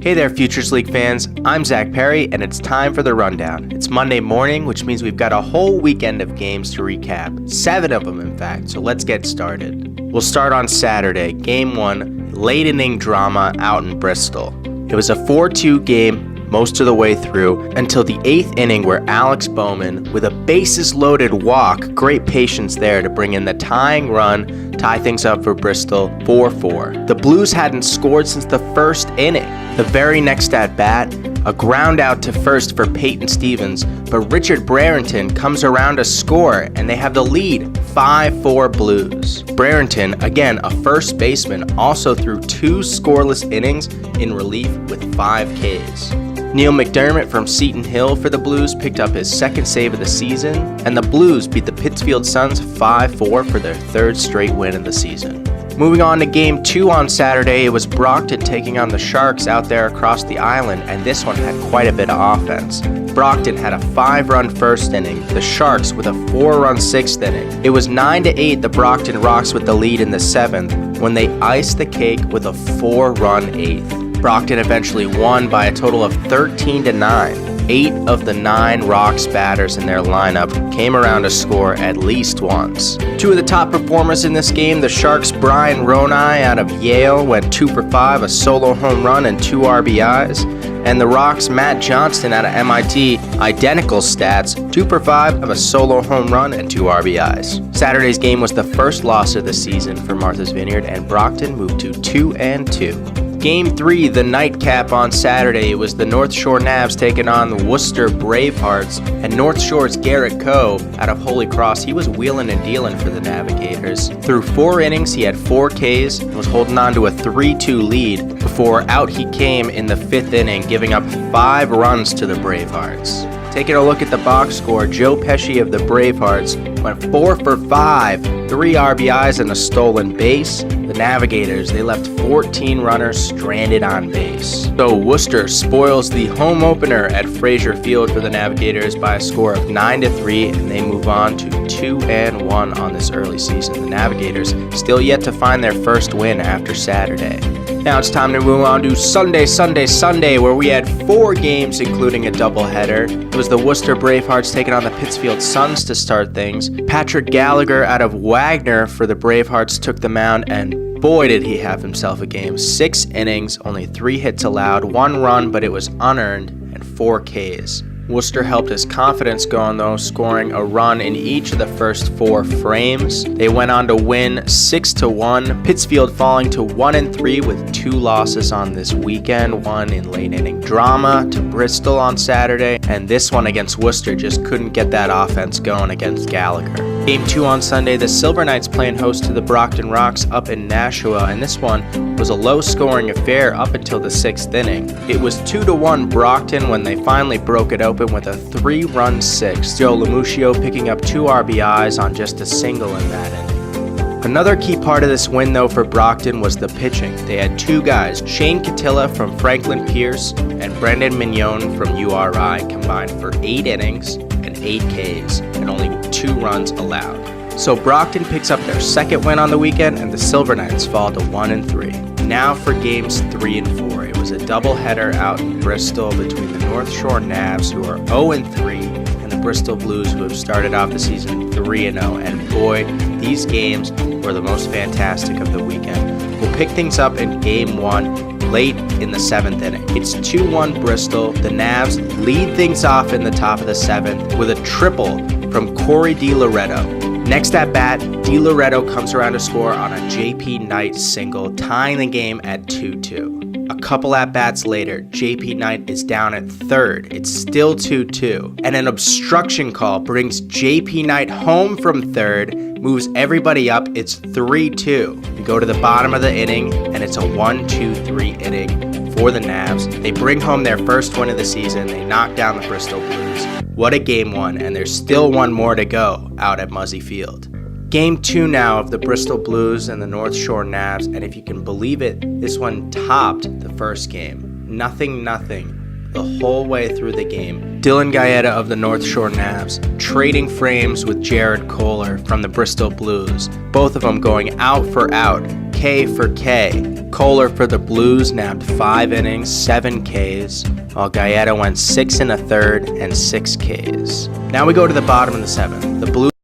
Hey there, Futures League fans. I'm Zach Perry, and it's time for the rundown. It's Monday morning, which means we've got a whole weekend of games to recap. 7 of them, in fact, so let's get started. We'll start on Saturday, Game 1, late inning drama out in Bristol. It was a 4-2 game most of the way through until the 8th inning where Alex Bowman, with a bases-loaded walk, great patience there to bring in the tying run, tie things up for Bristol 4-4. The Blues hadn't scored since the first inning. The very next at-bat, a ground out to first for Peyton Stevens, but Richard Brereton comes around to score, and they have the lead, 5-4 Blues. Brereton, again a first baseman, also threw 2 scoreless innings in relief with 5 Ks. Neil McDermott from Seton Hill for the Blues picked up his second save of the season, and the Blues beat the Pittsfield Suns 5-4 for their 3rd straight win of the season. Moving on to Game 2 on Saturday, it was Brockton taking on the Sharks out there across the island, and this one had quite a bit of offense. Brockton had a 5-run first inning, the Sharks with a 4-run 6th inning. It was 9-8 the Brockton Rocks with the lead in the 7th when they iced the cake with a 4-run 8th. Brockton eventually won by a total of 13-9. 8 of the 9 Rocks batters in their lineup came around to score at least once. 2 of the top performers in this game, the Sharks' Brian Ronai out of Yale went 2 for 5, a solo home run and 2 RBIs. And the Rocks' Matt Johnston out of MIT, identical stats, 2 for 5 of a solo home run and 2 RBIs. Saturday's game was the first loss of the season for Martha's Vineyard, and Brockton moved to 2-2. Game 3, the nightcap on Saturday, was the North Shore Navs taking on the Worcester Bravehearts, and North Shore's Garrett Coe out of Holy Cross, he was wheeling and dealing for the Navigators. Through 4 innings, he had 4 Ks and was holding on to a 3-2 lead before out he came in the 5th inning, giving up 5 runs to the Bravehearts. Taking a look at the box score, Joe Pesci of the Bravehearts went 4 for 5, 3 RBIs and a stolen base. The Navigators, they left 14 runners stranded on base. So Worcester spoils the home opener at Frazier Field for the Navigators by a score of 9-3, and they move on to 2-1 on this early season. The Navigators still yet to find their first win after Saturday. Now it's time to move on to Sunday, where we had 4 games, including a doubleheader. It was the Worcester Bravehearts taking on the Pittsfield Suns to start things. Patrick Gallagher out of Wagner for the Bravehearts took the mound, and boy did he have himself a game. 6 innings, only 3 hits allowed, 1 run, but it was unearned, and 4 Ks. Worcester helped his confidence going though, scoring a run in each of the first 4 frames. They went on to win 6-1, Pittsfield falling to 1-3 with 2 losses on this weekend, one in late inning drama to Bristol on Saturday, and this one against Worcester just couldn't get that offense going against Gallagher. Game 2 on Sunday, the Silver Knights playing host to the Brockton Rocks up in Nashua, and this one was a low-scoring affair up until the 6th inning. It was 2-1 Brockton when they finally broke it open with a 3-run 6th. Joe Lamuccio picking up 2 RBIs on just a single in that inning. Another key part of this win, though, for Brockton was the pitching. They had 2 guys, Shane Catilla from Franklin Pierce and Brendan Mignon from URI, combined for 8 innings and 8 Ks and only 2 runs allowed. So Brockton picks up their 2nd win on the weekend, and the Silver Knights fall to 1-3. Now for games 3 and 4. It was a doubleheader out in Bristol between the North Shore Navs, who are 0-3, and the Bristol Blues, who have started off the season 3-0. And boy, these games were the most fantastic of the weekend. We'll pick things up in Game 1 late in the 7th inning. It's 2-1 Bristol. The Navs lead things off in the top of the 7th with a triple from Corey DiLoretto. Next at bat, DiLoretto comes around to score on a JP Knight single, tying the game at 2-2. A couple at bats later, JP Knight is down at 3rd. It's still 2-2. And an obstruction call brings JP Knight home from 3rd, moves everybody up. It's 3-2. We go to the bottom of the inning, and it's a 1-2-3 inning for the Navs. They bring home their first win of the season. They knock down the Bristol Blues. What a game 1, and there's still one more to go out at Muzzy Field. Game 2 now of the Bristol Blues and the North Shore Navs, and if you can believe it, this one topped the first game. 0-0 the whole way through the game. Dylan Gaeta of the North Shore Navs trading frames with Jared Kohler from the Bristol Blues, both of them going out for out. K for K. Kohler for the Blues nabbed 5 innings, 7 Ks, while Gaeta went 6 1/3 and 6 Ks. Now we go to the bottom of the 7th. The Blues